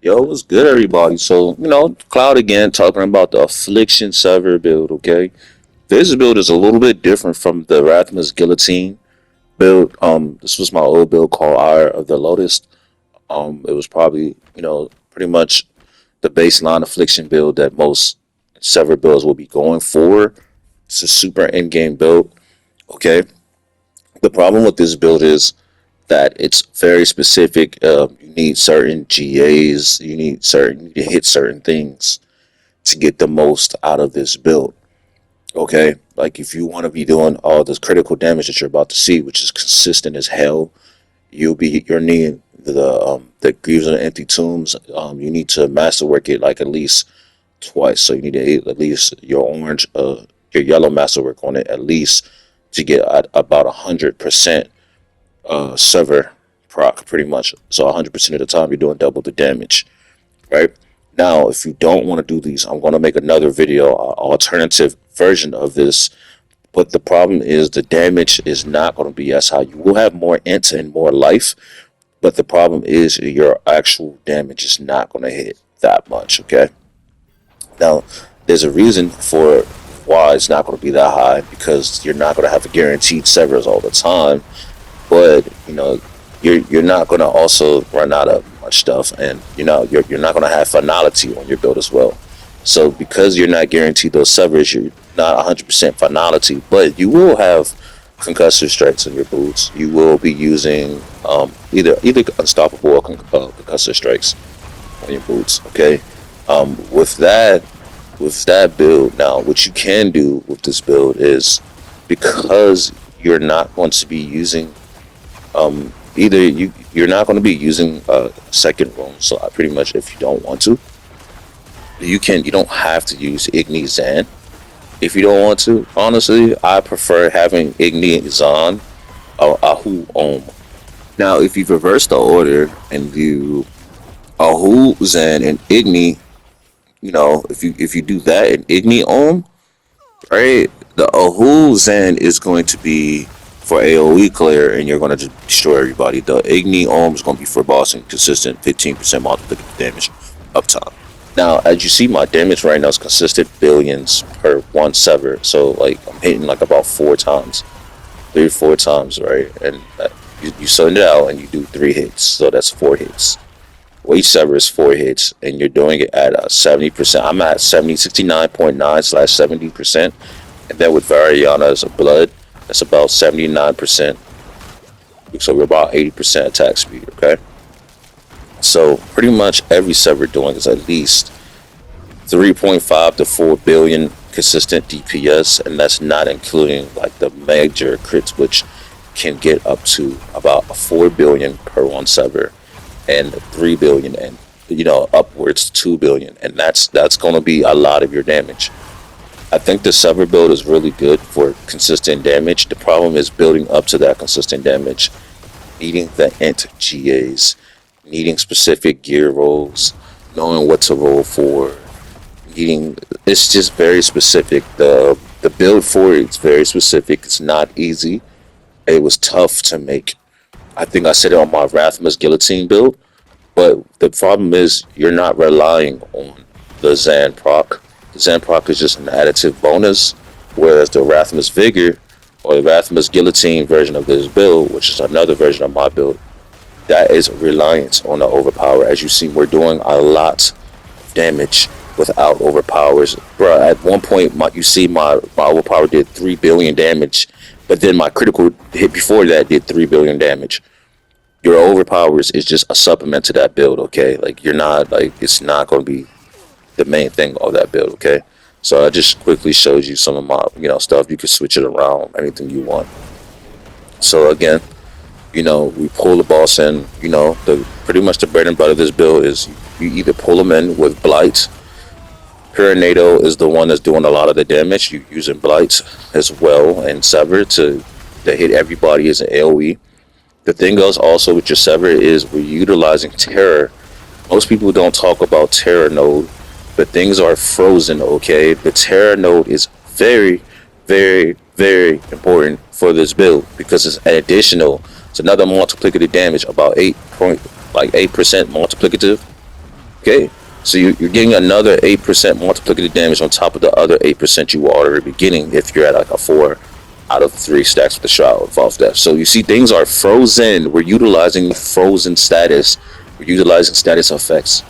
Yo, what's good, everybody? So, Cloud again talking about the Affliction Sever build, okay? This build is a little bit different from the Rathmas Guillotine build. This was my old build called Ire of the Lotus. It was probably, pretty much the baseline Affliction build that most Sever builds will be going for. It's a super in-game build, okay? The problem with this build is that it's very specific. You need certain GAs, you need to hit certain things to get the most out of this build. Okay, like if you want to be doing all this critical damage that you're about to see, which is consistent as hell, you're needing the Greaves and the Empty Tombs. You need to masterwork it like at least twice. So you need to hit at least your yellow masterwork on it at least to get at about 100% sever proc pretty much. So 100% of the time you're doing double the damage, right? Now, if you don't want to do these, I'm going to make another video, alternative version of this. But the problem is the damage is not going to be as high. You will have more int and more life, but the problem is your actual damage is not going to hit that much. Okay. Now, there's a reason for why it's not going to be that high because you're not going to have a guaranteed severs all the time, but you're not going to also run out of much stuff, and you're not going to have finality on your build as well. So because you're not guaranteed those severs, you're not 100% finality, but you will have concussive strikes on your boots. You will be using either unstoppable or concussive strikes on your boots. Okay, with that build, now what you can do with this build is, because you're not going to be using either you're not going to be using second room. So I pretty much, if you don't want to, you don't have to use Igni Zan if you don't want to. Honestly, I prefer having Igni Zan or Ahu Om. Now if you reverse the order and do Ahu Zan and Igni, if you do that in Igni Om, right? The Ahu Zen is going to be for AoE clear, and you're going to destroy everybody. The Igni Ohm is going to be for boss and consistent 15% multiplicative damage up top. Now, as you see, my damage right now is consistent billions per one sever. So, like, I'm hitting like about 4 times, 3 or 4 times, right? And you send it out and you do 3 hits. So that's 4 hits. Well, each sever is 4 hits, and you're doing it at 70%. I'm at 69.9/70%, and then with Variana's blood, that's about 79%. So we're about 80% attack speed. Okay, so pretty much every sever doing is at least 3.5 to 4 billion consistent DPS, and that's not including like the major crits, which can get up to about 4 billion per one sever, and 3 billion, and upwards to 2 billion, and that's going to be a lot of your damage. I think the Sever build is really good for consistent damage. The problem is building up to that consistent damage, needing the int GAs, needing specific gear rolls, knowing what to roll for, needing it's just very specific. The build for it's very specific. It's not easy. It was tough to make. I think I said it on my Rathmas Guillotine build, but the problem is you're not relying on the Zan proc. The Zan proc is just an additive bonus, whereas the Rathmas Vigor or the Rathmas Guillotine version of this build, which is another version of my build, that is reliance on the Overpower. As you see, we're doing a lot of damage without Overpowers. Bro, at one point, you see my Overpower did 3 billion damage, but then my critical hit before that did 3 billion damage. Your overpowers is just a supplement to that build, okay? Like you're not like it's not going to be the main thing of that build, okay? So I just quickly showed you some of my stuff. You can switch it around anything you want. So again, we pull the boss in. The pretty much the bread and butter of this build is you either pull them in with blight. Pyranado is the one that's doing a lot of the damage. You using blight as well and sever to hit everybody as an AoE. The thing goes also with your Sever is we're utilizing Terror. Most people don't talk about Terror node, but things are frozen, okay? The Terror node is very, very, very important for this build because it's an it's another multiplicative damage, about 8% multiplicative. Okay, so you're getting another 8% multiplicative damage on top of the other 8% you were already getting if you're at like a 4 out of 3 stacks with the Shroud of False Death. So you see things are frozen. We're utilizing frozen status. We're utilizing status effects.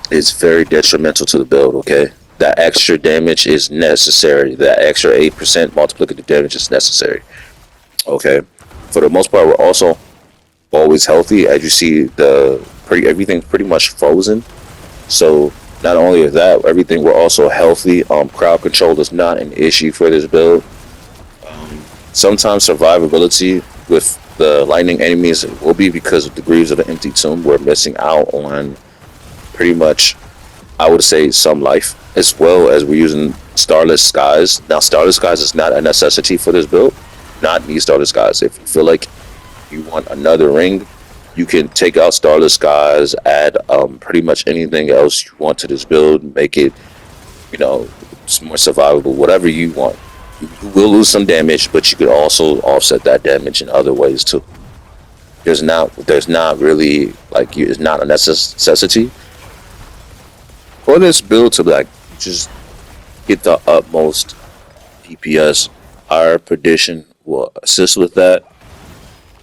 It's very detrimental to the build, okay? That extra damage is necessary. That extra 8% multiplicative damage is necessary. Okay. For the most part, we're also always healthy. As you see, everything's pretty much frozen. So not only is that, everything, we're also healthy. Crowd control is not an issue for this build. Sometimes survivability with the lightning enemies will be because of the Greaves of the Empty Tomb. We're missing out on pretty much, I would say, some life, as well as we're using Starless Skies. Now, Starless Skies is not a necessity for this build. Not need Starless Skies. If you feel like you want another ring, you can take out Starless Skies, add pretty much anything else you want to this build, make it, it's more survivable, whatever you want. You will lose some damage, but you could also offset that damage in other ways too. There's not really, like, it's not a necessity for this build to, like, just get the utmost DPS. Our prediction will assist with that.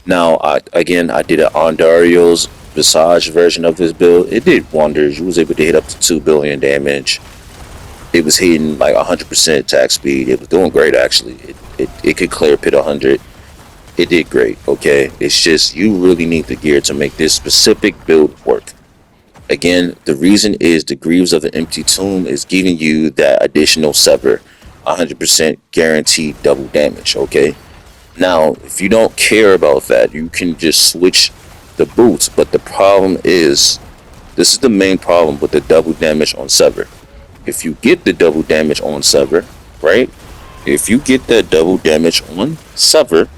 Now, I did an Ondario's Visage version of this build. It did wonders. You was able to hit up to 2 billion damage. It was hitting like 100% attack speed. It was doing great, actually. It could clear pit 100. It did great, okay? It's just, you really need the gear to make this specific build work. Again, the reason is the Greaves of the Empty Tomb is giving you that additional Sever, 100% guaranteed double damage, okay? Now, if you don't care about that, you can just switch the boots. But the problem is, this is the main problem with the double damage on Sever. If you get the double damage on Sever, right? If you get that double damage on Sever,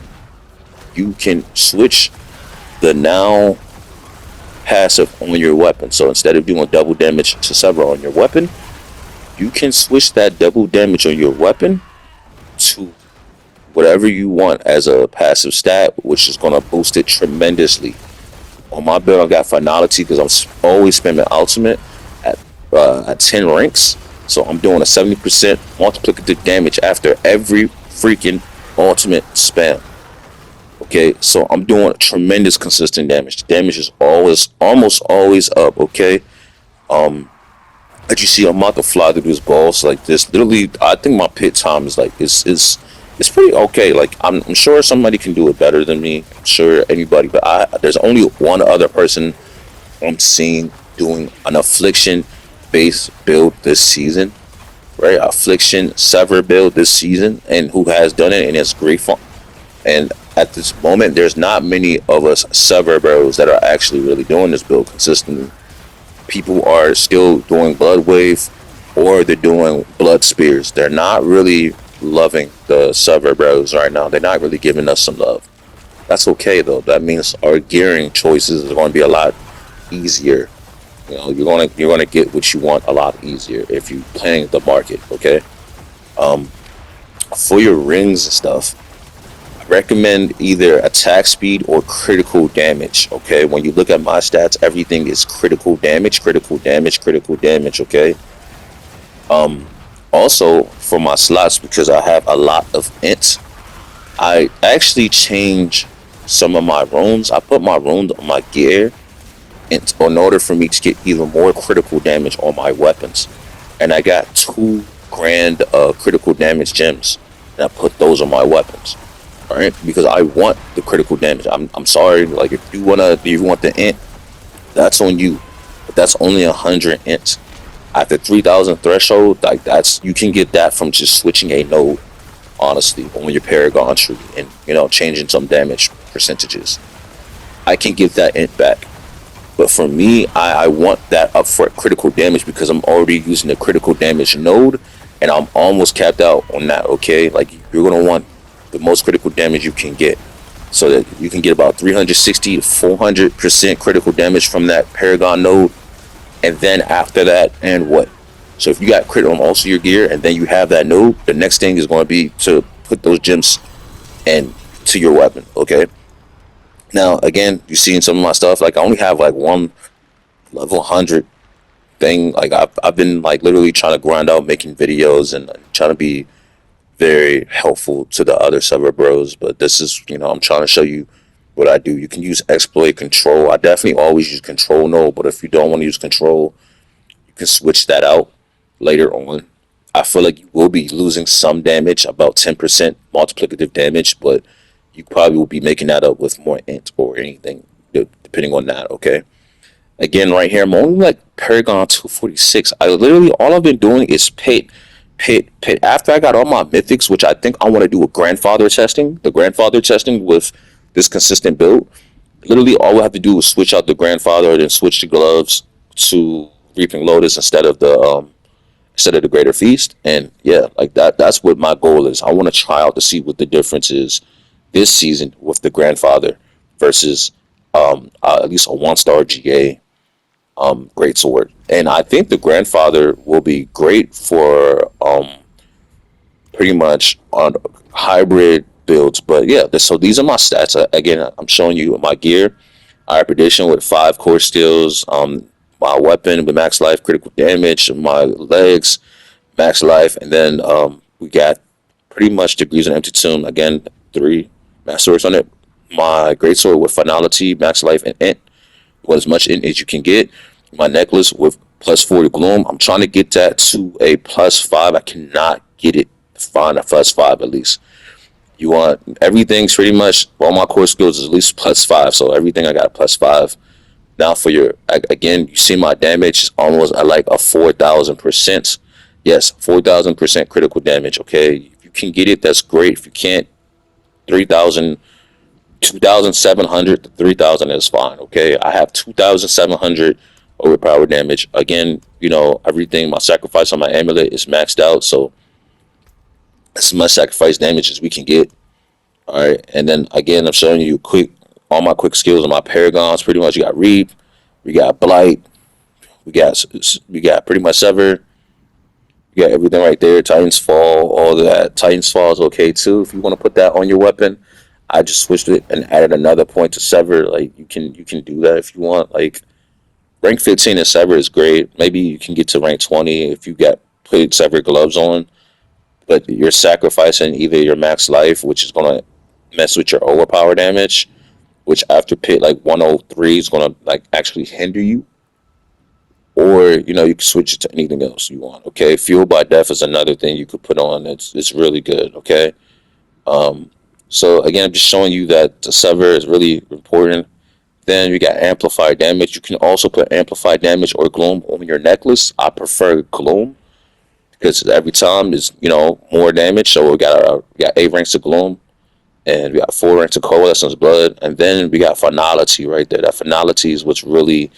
you can switch the now passive on your weapon. So instead of doing double damage to Sever on your weapon, you can switch that double damage on your weapon to whatever you want as a passive stat, which is going to boost it tremendously. On my build, I got Finality because I'm always spamming Ultimate at 10 ranks. So I'm doing a 70% multiplicative damage after every freaking ultimate spam. Okay, so I'm doing tremendous consistent damage. The damage is almost always up, okay? As you see, I'm about to fly through this boss like this. Literally, I think my pit time is like, it's pretty okay. Like, I'm sure somebody can do it better than me. I'm sure anybody, but there's only one other person I'm seeing doing an Affliction base build this season, right? Affliction Sever build this season, and who has done it, and it's great fun. And at this moment, there's not many of us Sever bros that are actually really doing this build consistently. People are still doing Blood Wave, or they're doing Blood Spears. They're not really loving the Sever bros right now. They're not really giving us some love. That's okay though. That means our gearing choices are going to be a lot easier. You're gonna get what you want a lot easier if you're playing the market, okay? For your rings and stuff, I recommend either attack speed or critical damage, okay? When you look at my stats, everything is critical damage, okay? Also, for my slots, because I have a lot of ints, I actually change some of my runes. I put my runes on my gear in order for me to get even more critical damage on my weapons. And I got 2 grand critical damage gems, and I put those on my weapons. Alright, because I want the critical damage. I'm sorry, like, if you want the int, that's on you. But that's only 100 int. At the 3,000 threshold, like, you can get that from just switching a node, honestly, on your paragon tree, and changing some damage percentages. I can get that int back. But for me, I want that up for critical damage because I'm already using the critical damage node, and I'm almost capped out on that, okay? Like, you're going to want the most critical damage you can get, so that you can get about 360 to 400% critical damage from that paragon node. And then after that, and what? So if you got crit on most of your gear, and then you have that node, the next thing is going to be to put those gems into your weapon, okay? Now, again, you're seeing some of my stuff. Like, I only have like one level 100 thing. Like I've been like literally trying to grind out making videos and trying to be very helpful to the other server bros. But this is, I'm trying to show you what I do. You can use exploit control. I definitely always use control node, but if you don't want to use control, you can switch that out later on. I feel like you will be losing some damage, about 10% multiplicative damage, but you probably will be making that up with more int or anything, depending on that, okay? Again, right here, I'm only like Paragon 246. I literally, all I've been doing is pit. After I got all my mythics, which I think I want to do a grandfather testing, the grandfather testing with this consistent build. Literally, all we have to do is switch out the grandfather and then switch the gloves to Reaping Lotus instead of the Greater Feast. And yeah, like that's what my goal is. I want to try out to see what the difference is this season with the grandfather versus at least a 1-star GA great sword. And I think the grandfather will be great for pretty much on hybrid builds. But yeah, so these are my stats. Again, I'm showing you my gear. Our prediction with 5 core steals, my weapon with max life, critical damage, my legs, max life, and then we got pretty much degrees of empty tomb. Again, 3 max swords on it. My great sword with finality, max life, and int. Well, as much int as you can get. My necklace with plus 40 gloom. I'm trying to get that to a plus 5. I cannot get it. Find a plus 5 at least. You want everything's pretty much all my core skills is at least plus 5. So everything I got a plus 5. Now for your again, you see my damage is almost at like a 4,000%. Yes, 4,000% critical damage. Okay, if you can get it, that's great. If you can't, 3,000, 2,700 to 3,000 is fine. Okay, I have 2,700 overpower damage. Again, everything. My sacrifice on my amulet is maxed out, so as much sacrifice damage as we can get. All right, and then again, I'm showing you all my quick skills on my paragons. Pretty much, you got Reap, we got Blight, we got pretty much Sever. You got everything right there. Titan's Fall, all that. Titan's Fall is okay too if you want to put that on your weapon. I just switched it and added another point to Sever. Like you can do that if you want. Like rank 15 in Sever is great. Maybe you can get to rank 20 if you got put Sever gloves on. But you're sacrificing either your max life, which is gonna mess with your overpower damage, which after pit like 103 is gonna like actually hinder you, or you can switch it to anything else you want. Okay, fueled by death is another thing you could put on. It's really good. Okay, so again, I'm just showing you that the sever is really important. Then you got amplified damage. You can also put amplified damage or gloom on your necklace. I prefer gloom because every time is more damage. So we got 8 ranks of gloom, and we got 4 ranks of coalescence blood, and then we got finality right there. That finality is what's really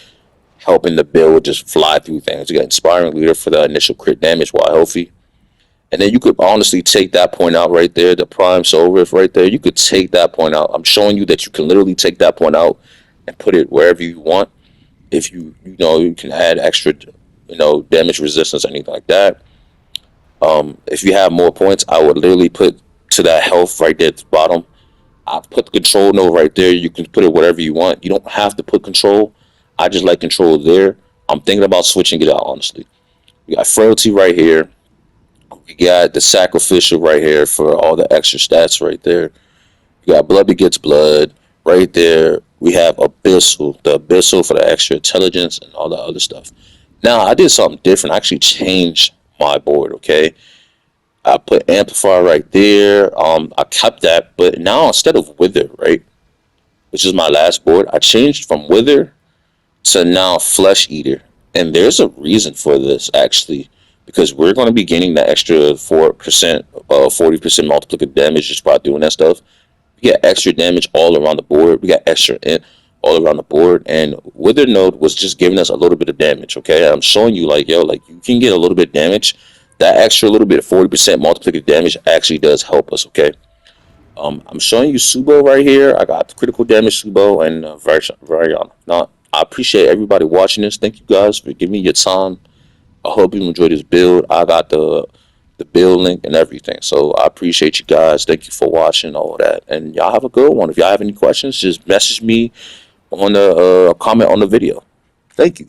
helping the build just fly through things. You got inspiring leader for the initial crit damage while healthy. And then you could honestly take that point out right there, the prime soul rift right there. You could take that point out. I'm showing you that you can literally take that point out and put it wherever you want. If you can add extra, damage resistance, anything like that. If you have more points, I would literally put to that health right there at the bottom. I put the control node right there. You can put it whatever you want. You don't have to put control. I just like control there. I'm thinking about switching it out, honestly. We got frailty right here. We got the sacrificial right here for all the extra stats right there. We got blood begets blood right there. We have abyssal, the abyssal for the extra intelligence and all the other stuff. Now I did something different. I actually changed my board. Okay, I put amplifier right there. I kept that, but now instead of wither, right, which is my last board, I changed from wither to now flesh eater. And there's a reason for this actually, because we're going to be gaining the extra 4%, 40% multiplicative damage just by doing that stuff. We got extra damage all around the board. We got extra int all around the board, and wither node was just giving us a little bit of damage. Okay, I'm showing you like you can get a little bit of damage. That extra little bit of 40% multiplicative damage actually does help us. Okay, I'm showing you Subo right here. I got critical damage Subo and Varian. Now I appreciate everybody watching this. Thank you guys for giving me your time. I hope you enjoyed this build. I got the build link and everything. So I appreciate you guys. Thank you for watching all of that. And y'all have a good one. If y'all have any questions, just message me on the comment on the video. Thank you.